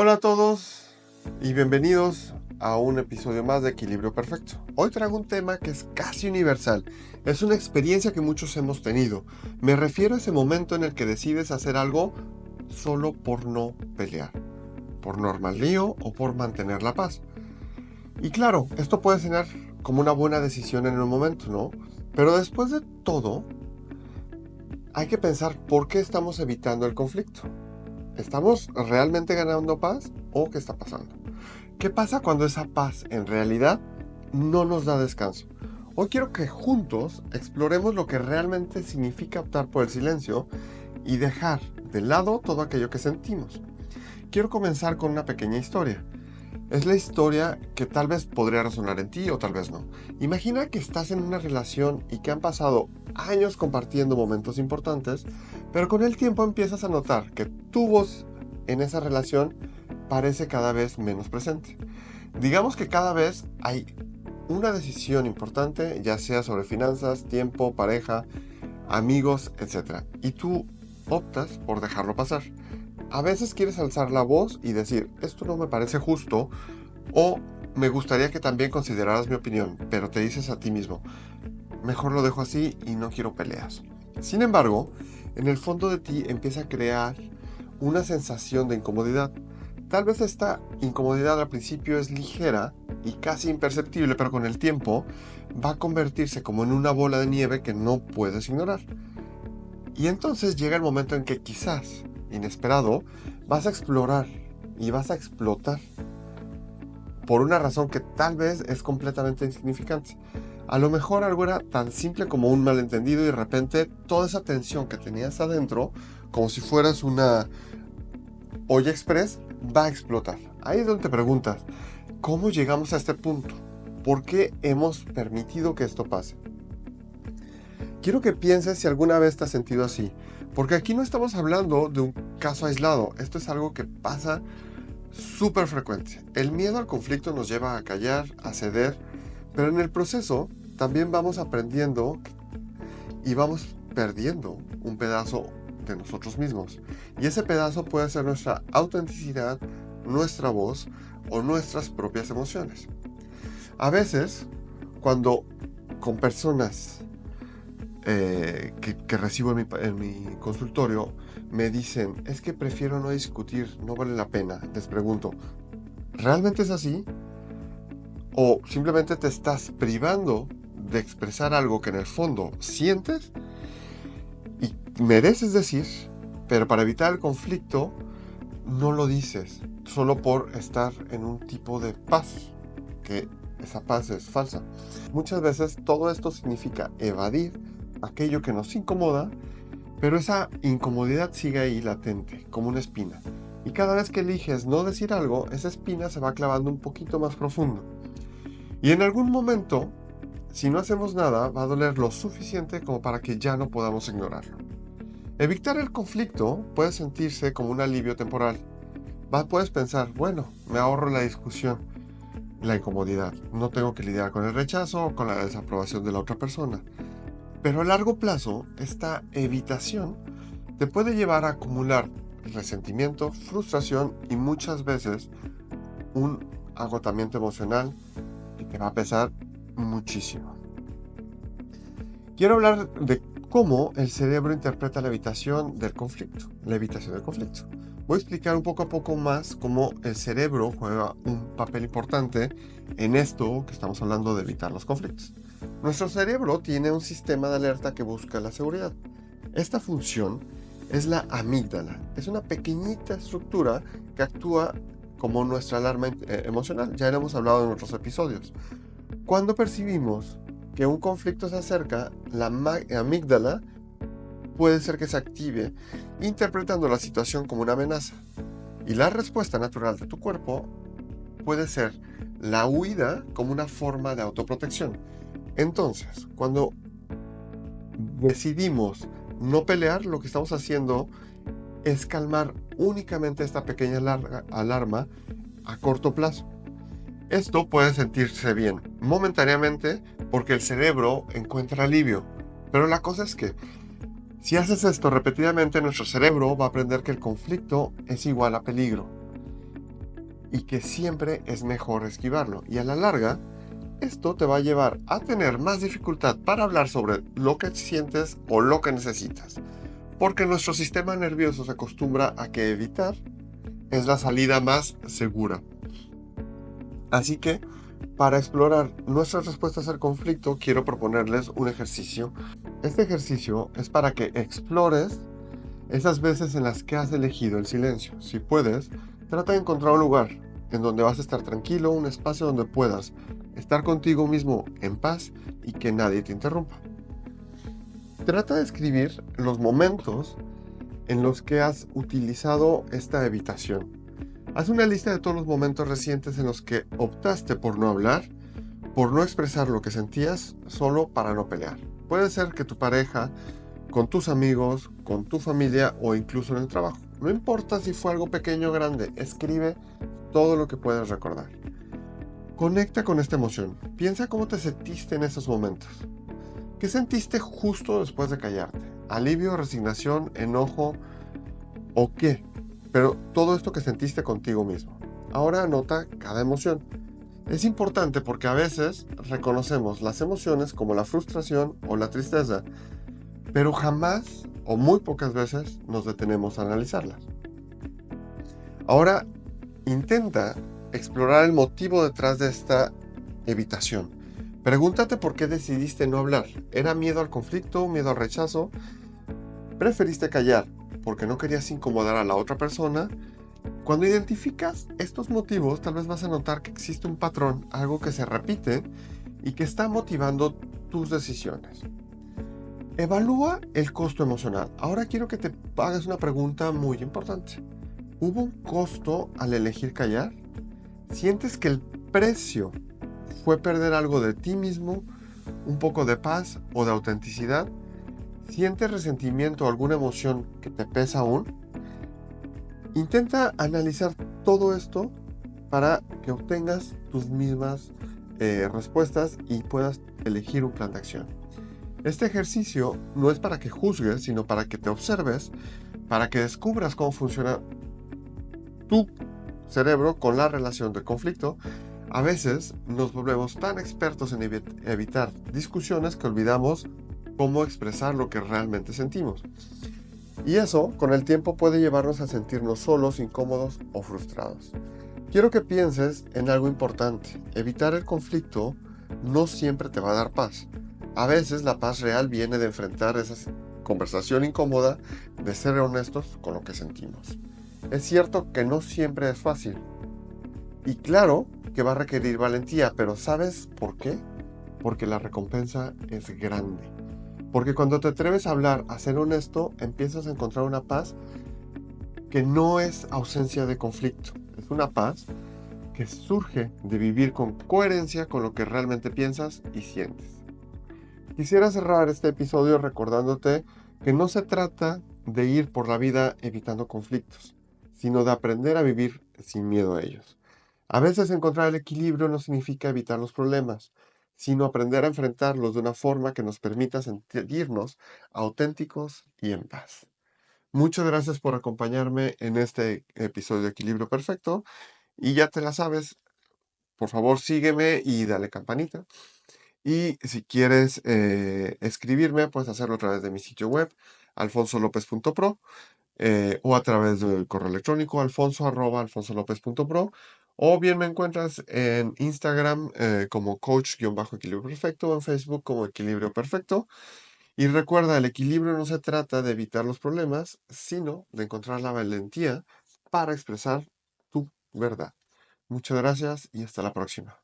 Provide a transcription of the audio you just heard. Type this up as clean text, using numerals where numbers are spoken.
Hola a todos y bienvenidos a un episodio más de Equilibrio Perfecto. Hoy traigo un tema que es casi universal. Es una experiencia que muchos hemos tenido. Me refiero a ese momento en el que decides hacer algo solo por no pelear, por no armar lío o por mantener la paz. Y claro, esto puede sonar como una buena decisión en el momento, ¿no? Pero después de todo, hay que pensar por qué estamos evitando el conflicto. ¿Estamos realmente ganando paz o qué está pasando? ¿Qué pasa cuando esa paz en realidad no nos da descanso? Hoy quiero que juntos exploremos lo que realmente significa optar por el silencio y dejar de lado todo aquello que sentimos. Quiero comenzar con una pequeña historia. Es la historia que tal vez podría resonar en ti o tal vez no. Imagina que estás en una relación y que han pasado años compartiendo momentos importantes, pero con el tiempo empiezas a notar que tu voz en esa relación parece cada vez menos presente. Digamos que cada vez hay una decisión importante, ya sea sobre finanzas, tiempo, pareja, amigos, etc. Y tú optas por dejarlo pasar. A veces quieres alzar la voz y decir, esto no me parece justo, o me gustaría que también consideraras mi opinión, pero te dices a ti mismo, mejor lo dejo así y no quiero peleas. Sin embargo, en el fondo de ti empieza a crear una sensación de incomodidad. Tal vez esta incomodidad al principio es ligera y casi imperceptible, pero con el tiempo va a convertirse como en una bola de nieve que no puedes ignorar. Y entonces llega el momento en que quizás, inesperado, vas a explorar y vas a explotar por una razón que tal vez es completamente insignificante. A lo mejor algo era tan simple como un malentendido y de repente toda esa tensión que tenías adentro, como si fueras una olla express, va a explotar. Ahí es donde te preguntas, ¿cómo llegamos a este punto? ¿Por qué hemos permitido que esto pase? Quiero que pienses si alguna vez te has sentido así, porque aquí no estamos hablando de un caso aislado, esto es algo que pasa súper frecuente. El miedo al conflicto nos lleva a callar, a ceder, pero en el proceso también vamos aprendiendo y vamos perdiendo un pedazo de nosotros mismos. Y ese pedazo puede ser nuestra autenticidad, nuestra voz o nuestras propias emociones. A veces, cuando con personas que recibo en mi consultorio me dicen, es que prefiero no discutir, no vale la pena, les pregunto, ¿realmente es así? ¿O simplemente te estás privando de expresar algo que en el fondo sientes y mereces decir, pero para evitar el conflicto no lo dices, solo por estar en un tipo de paz, que esa paz es falsa? Muchas veces todo esto significa evadir aquello que nos incomoda, pero esa incomodidad sigue ahí latente, como una espina. Y cada vez que eliges no decir algo, esa espina se va clavando un poquito más profundo. Y en algún momento, si no hacemos nada, va a doler lo suficiente como para que ya no podamos ignorarlo. Evitar el conflicto puede sentirse como un alivio temporal. Puedes pensar, bueno, me ahorro la discusión, la incomodidad. No tengo que lidiar con el rechazo o con la desaprobación de la otra persona. Pero a largo plazo, esta evitación te puede llevar a acumular resentimiento, frustración y muchas veces un agotamiento emocional que te va a pesar muchísimo. Quiero hablar de cómo el cerebro interpreta la evitación del conflicto. Voy a explicar un poco a poco más cómo el cerebro juega un papel importante en esto que estamos hablando de evitar los conflictos. Nuestro cerebro tiene un sistema de alerta que busca la seguridad. Esta función es la amígdala. Es una pequeñita estructura que actúa como nuestra alarma emocional. Ya lo hemos hablado en otros episodios. Cuando percibimos que un conflicto se acerca, la amígdala puede ser que se active interpretando la situación como una amenaza. Y la respuesta natural de tu cuerpo puede ser la huida como una forma de autoprotección. Entonces, cuando decidimos no pelear, lo que estamos haciendo es calmar únicamente esta pequeña alarma a corto plazo. Esto puede sentirse bien momentáneamente porque el cerebro encuentra alivio, pero la cosa es que si haces esto repetidamente, nuestro cerebro va a aprender que el conflicto es igual a peligro. y que siempre es mejor esquivarlo. Y a la larga, esto te va a llevar a tener más dificultad para hablar sobre lo que sientes o lo que necesitas, porque nuestro sistema nervioso se acostumbra a que evitar es la salida más segura. Así que, para explorar nuestras respuestas al conflicto, quiero proponerles un ejercicio. Este ejercicio es para que explores esas veces en las que has elegido el silencio. Si puedes, trata de encontrar un lugar en donde vas a estar tranquilo, un espacio donde puedas estar contigo mismo en paz y que nadie te interrumpa. Trata de escribir los momentos en los que has utilizado esta evitación. Haz una lista de todos los momentos recientes en los que optaste por no hablar, por no expresar lo que sentías, solo para no pelear. Puede ser que tu pareja, con tus amigos, con tu familia o incluso en el trabajo. No importa si fue algo pequeño o grande, escribe todo lo que puedas recordar. Conecta con esta emoción. Piensa cómo te sentiste en esos momentos. ¿Qué sentiste justo después de callarte? ¿Alivio, resignación, enojo o qué? Pero todo esto que sentiste contigo mismo. Ahora anota cada emoción. Es importante porque a veces reconocemos las emociones como la frustración o la tristeza, pero jamás o muy pocas veces nos detenemos a analizarlas. Ahora intenta explorar el motivo detrás de esta evitación. Pregúntate por qué decidiste no hablar. ¿Era miedo al conflicto, miedo al rechazo? ¿Preferiste callar porque no querías incomodar a la otra persona? Cuando identificas estos motivos, tal vez vas a notar que existe un patrón, algo que se repite y que está motivando tus decisiones. Evalúa el costo emocional. Ahora quiero que te hagas una pregunta muy importante. ¿Hubo un costo al elegir callar? ¿Sientes que el precio fue perder algo de ti mismo, un poco de paz o de autenticidad? ¿Sientes resentimiento o alguna emoción que te pesa aún? Intenta analizar todo esto para que obtengas tus mismas respuestas y puedas elegir un plan de acción. Este ejercicio no es para que juzgues, sino para que te observes, para que descubras cómo funciona tu cerebro con la relación de conflicto. A veces nos volvemos tan expertos en evitar discusiones que olvidamos cómo expresar lo que realmente sentimos. Y eso, con el tiempo, puede llevarnos a sentirnos solos, incómodos o frustrados. Quiero que pienses en algo importante. Evitar el conflicto no siempre te va a dar paz. A veces la paz real viene de enfrentar esa conversación incómoda, de ser honestos con lo que sentimos. Es cierto que no siempre es fácil. Y claro que va a requerir valentía, pero ¿sabes por qué? Porque la recompensa es grande. Porque cuando te atreves a hablar, a ser honesto, empiezas a encontrar una paz que no es ausencia de conflicto. Es una paz que surge de vivir con coherencia con lo que realmente piensas y sientes. Quisiera cerrar este episodio recordándote que no se trata de ir por la vida evitando conflictos, sino de aprender a vivir sin miedo a ellos. A veces encontrar el equilibrio no significa evitar los problemas, sino aprender a enfrentarlos de una forma que nos permita sentirnos auténticos y en paz. Muchas gracias por acompañarme en este episodio de Equilibrio Perfecto y ya te la sabes, por favor sígueme y dale campanita. Y si quieres escribirme, puedes hacerlo a través de mi sitio web, alfonsolopez.pro, o a través del correo electrónico alfonso@alfonsolopez.pro, o bien me encuentras en Instagram como coach-equilibrio perfecto, o en Facebook como equilibrio perfecto. Y recuerda, el equilibrio no se trata de evitar los problemas, sino de encontrar la valentía para expresar tu verdad. Muchas gracias y hasta la próxima.